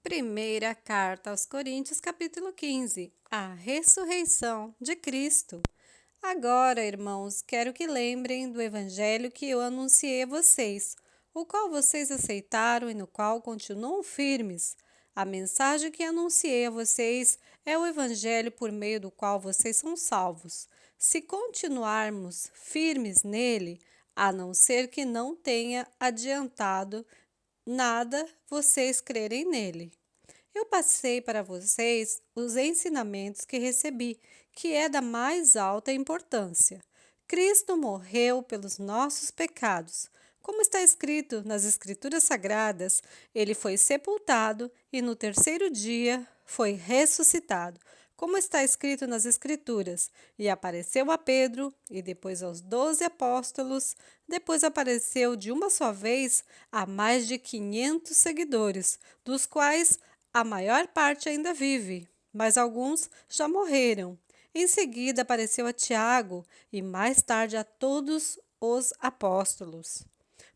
Primeira carta aos Coríntios, capítulo 15. A ressurreição de Cristo. Agora, irmãos, quero que lembrem do evangelho que eu anunciei a vocês, o qual vocês aceitaram e no qual continuam firmes. A mensagem que anunciei a vocês é o evangelho por meio do qual vocês são salvos. Se continuarmos firmes nele, a não ser que não tenha adiantado nada vocês crerem nele. Eu passei para vocês os ensinamentos que recebi, que é da mais alta importância. Cristo morreu pelos nossos pecados. Como está escrito nas Escrituras Sagradas, ele foi sepultado e no terceiro dia foi ressuscitado. Como está escrito nas Escrituras, e apareceu a Pedro e depois aos 12 apóstolos, depois apareceu de uma só vez a mais de 500 seguidores, dos quais a maior parte ainda vive, mas alguns já morreram. Em seguida apareceu a Tiago e mais tarde a todos os apóstolos.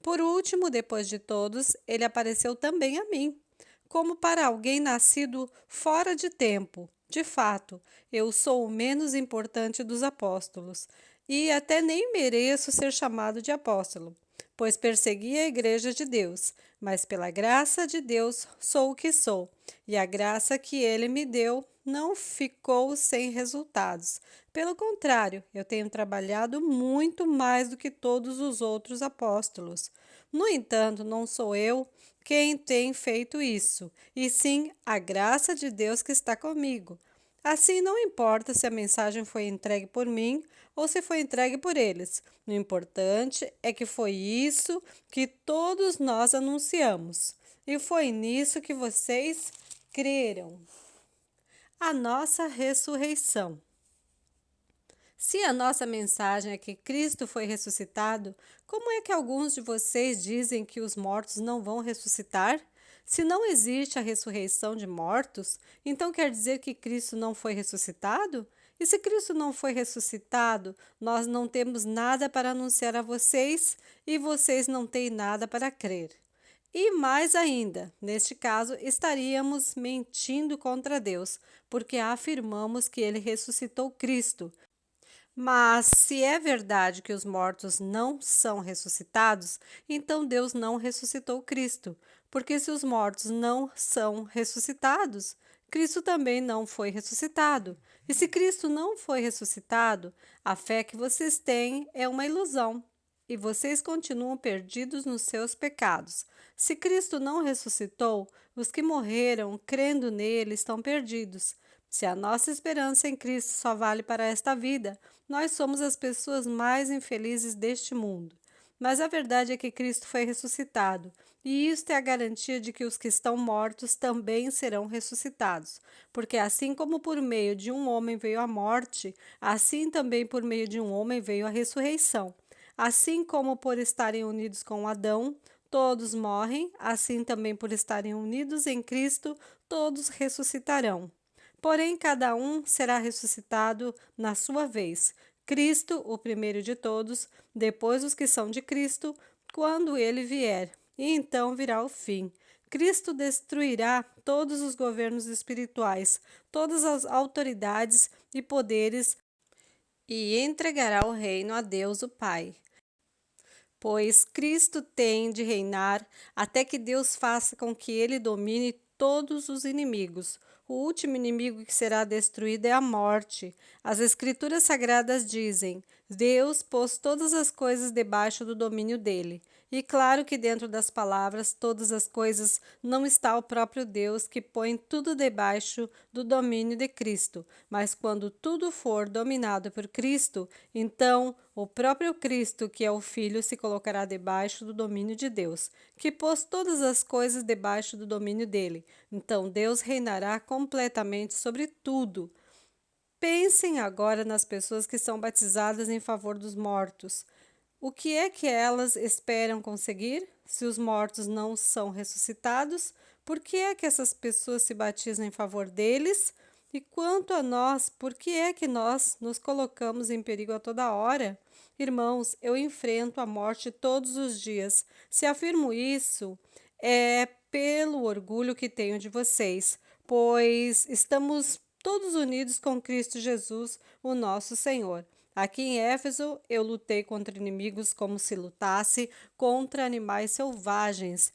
Por último, depois de todos, ele apareceu também a mim, como para alguém nascido fora de tempo. De fato, eu sou o menos importante dos apóstolos, e até nem mereço ser chamado de apóstolo, pois persegui a igreja de Deus, mas pela graça de Deus sou o que sou, e a graça que ele me deu não ficou sem resultados. Pelo contrário, eu tenho trabalhado muito mais do que todos os outros apóstolos. No entanto, não sou eu quem tem feito isso, e sim a graça de Deus que está comigo. Assim, não importa se a mensagem foi entregue por mim ou se foi entregue por eles. O importante é que foi isso que todos nós anunciamos. E foi nisso que vocês creram. A nossa ressurreição. Se a nossa mensagem é que Cristo foi ressuscitado, como é que alguns de vocês dizem que os mortos não vão ressuscitar? Se não existe a ressurreição de mortos, então quer dizer que Cristo não foi ressuscitado? E se Cristo não foi ressuscitado, nós não temos nada para anunciar a vocês e vocês não têm nada para crer. E mais ainda, neste caso, estaríamos mentindo contra Deus, porque afirmamos que ele ressuscitou Cristo. Mas se é verdade que os mortos não são ressuscitados, então Deus não ressuscitou Cristo, porque se os mortos não são ressuscitados, Cristo também não foi ressuscitado. E se Cristo não foi ressuscitado, a fé que vocês têm é uma ilusão, e vocês continuam perdidos nos seus pecados. Se Cristo não ressuscitou, os que morreram crendo nele estão perdidos. Se a nossa esperança em Cristo só vale para esta vida, nós somos as pessoas mais infelizes deste mundo. Mas a verdade é que Cristo foi ressuscitado, e isto é a garantia de que os que estão mortos também serão ressuscitados. Porque assim como por meio de um homem veio a morte, assim também por meio de um homem veio a ressurreição. Assim como por estarem unidos com Adão, todos morrem, assim também por estarem unidos em Cristo, todos ressuscitarão. Porém, cada um será ressuscitado na sua vez. Cristo, o primeiro de todos, depois os que são de Cristo, quando ele vier. E então virá o fim. Cristo destruirá todos os governos espirituais, todas as autoridades e poderes, e entregará o reino a Deus, o Pai. Pois Cristo tem de reinar até que Deus faça com que ele domine todos os inimigos. O último inimigo que será destruído é a morte. As Escrituras Sagradas dizem: Deus pôs todas as coisas debaixo do domínio dele. E claro que dentro das palavras todas as coisas não está o próprio Deus que põe tudo debaixo do domínio de Cristo. Mas quando tudo for dominado por Cristo, então o próprio Cristo, que é o Filho, se colocará debaixo do domínio de Deus, que pôs todas as coisas debaixo do domínio dele. Então Deus reinará completamente sobre tudo. Pensem agora nas pessoas que são batizadas em favor dos mortos. O que é que elas esperam conseguir? Se os mortos não são ressuscitados, por que é que essas pessoas se batizam em favor deles? E quanto a nós, por que é que nós nos colocamos em perigo a toda hora? Irmãos, eu enfrento a morte todos os dias. Se afirmo isso, é pelo orgulho que tenho de vocês, pois estamos todos unidos com Cristo Jesus, o nosso Senhor. Aqui em Éfeso, eu lutei contra inimigos como se lutasse contra animais selvagens.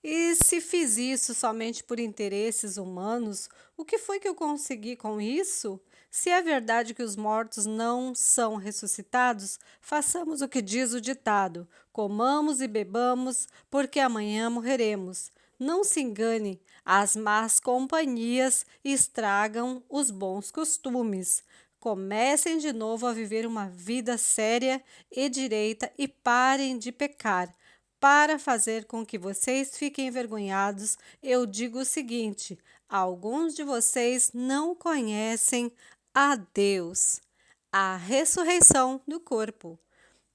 E se fiz isso somente por interesses humanos, o que foi que eu consegui com isso? Se é verdade que os mortos não são ressuscitados, façamos o que diz o ditado: comamos e bebamos, porque amanhã morreremos. Não se engane, as más companhias estragam os bons costumes. Comecem de novo a viver uma vida séria e direita e parem de pecar. Para fazer com que vocês fiquem envergonhados, eu digo o seguinte: alguns de vocês não conhecem a Deus, a ressurreição do corpo.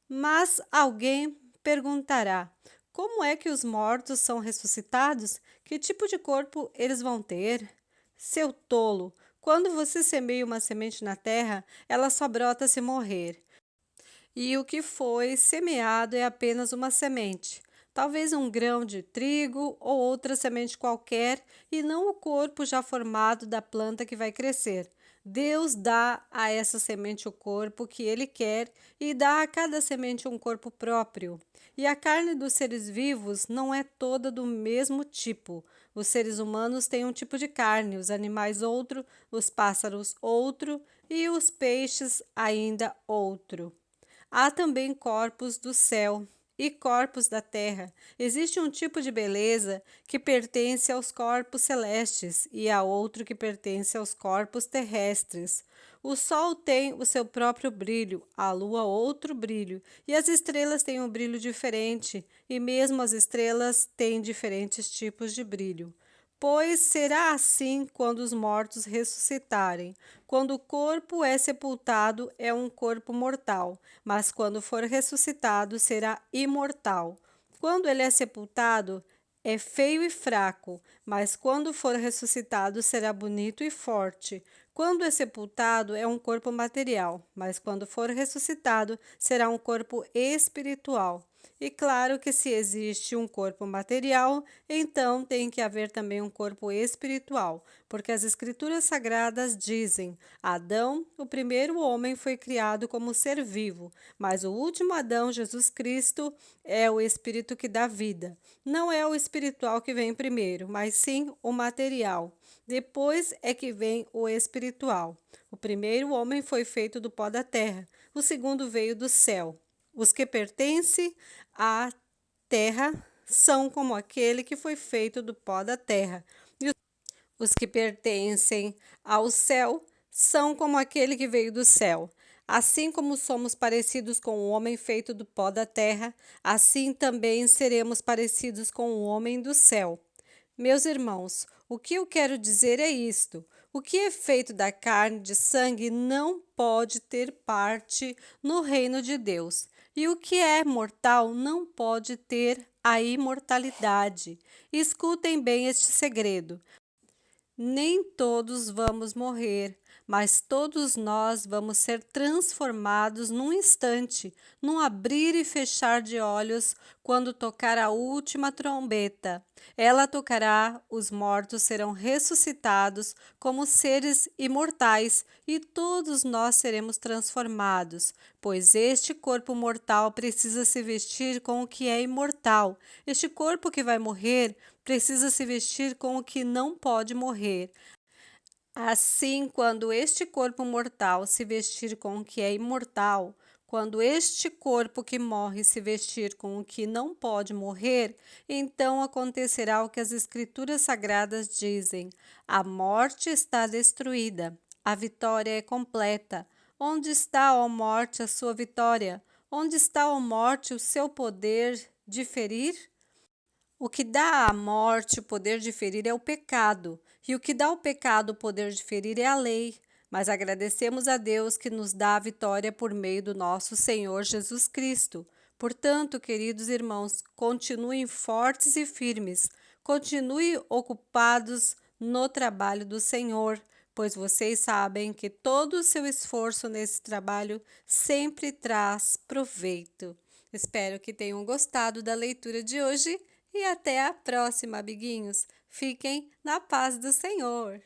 Mas alguém perguntará: como é que os mortos são ressuscitados? Que tipo de corpo eles vão ter? Seu tolo, quando você semeia uma semente na terra, ela só brota se morrer. E o que foi semeado é apenas uma semente, talvez um grão de trigo ou outra semente qualquer, e não o corpo já formado da planta que vai crescer. Deus dá a essa semente o corpo que ele quer e dá a cada semente um corpo próprio. E a carne dos seres vivos não é toda do mesmo tipo. Os seres humanos têm um tipo de carne, os animais outro, os pássaros outro e os peixes ainda outro. Há também corpos do céu e corpos da terra. Existe um tipo de beleza que pertence aos corpos celestes e há outro que pertence aos corpos terrestres. O sol tem o seu próprio brilho, a lua outro brilho, e as estrelas têm um brilho diferente, e mesmo as estrelas têm diferentes tipos de brilho. Pois será assim quando os mortos ressuscitarem. Quando o corpo é sepultado, é um corpo mortal, mas quando for ressuscitado, será imortal. Quando ele é sepultado, é feio e fraco, mas quando for ressuscitado, será bonito e forte. Quando é sepultado, é um corpo material, mas quando for ressuscitado, será um corpo espiritual. E claro que se existe um corpo material, então tem que haver também um corpo espiritual, porque as Escrituras Sagradas dizem: Adão, o primeiro homem, foi criado como ser vivo, mas o último Adão, Jesus Cristo, é o espírito que dá vida. Não é o espiritual que vem primeiro, mas sim o material. Depois é que vem o espiritual. O primeiro homem foi feito do pó da terra, o segundo veio do céu. Os que pertencem à terra são como aquele que foi feito do pó da terra, e os que pertencem ao céu são como aquele que veio do céu. Assim como somos parecidos com o homem feito do pó da terra, assim também seremos parecidos com o homem do céu. Meus irmãos, o que eu quero dizer é isto: o que é feito da carne e de sangue não pode ter parte no reino de Deus, e o que é mortal não pode ter a imortalidade. Escutem bem este segredo: nem todos vamos morrer, mas todos nós vamos ser transformados num instante, num abrir e fechar de olhos, quando tocar a última trombeta. Ela tocará, os mortos serão ressuscitados como seres imortais e todos nós seremos transformados, pois este corpo mortal precisa se vestir com o que é imortal. Este corpo que vai morrer precisa se vestir com o que não pode morrer. Assim, quando este corpo mortal se vestir com o que é imortal, quando este corpo que morre se vestir com o que não pode morrer, então acontecerá o que as Escrituras Sagradas dizem: a morte está destruída, a vitória é completa. Onde está, ó morte, a sua vitória? Onde está, ó morte, o seu poder de ferir? O que dá à morte o poder de ferir é o pecado, e o que dá ao pecado o poder de ferir é a lei. Mas agradecemos a Deus que nos dá a vitória por meio do nosso Senhor Jesus Cristo. Portanto, queridos irmãos, continuem fortes e firmes, continuem ocupados no trabalho do Senhor, pois vocês sabem que todo o seu esforço nesse trabalho sempre traz proveito. Espero que tenham gostado da leitura de hoje E até a próxima, amiguinhos. Fiquem na paz do Senhor.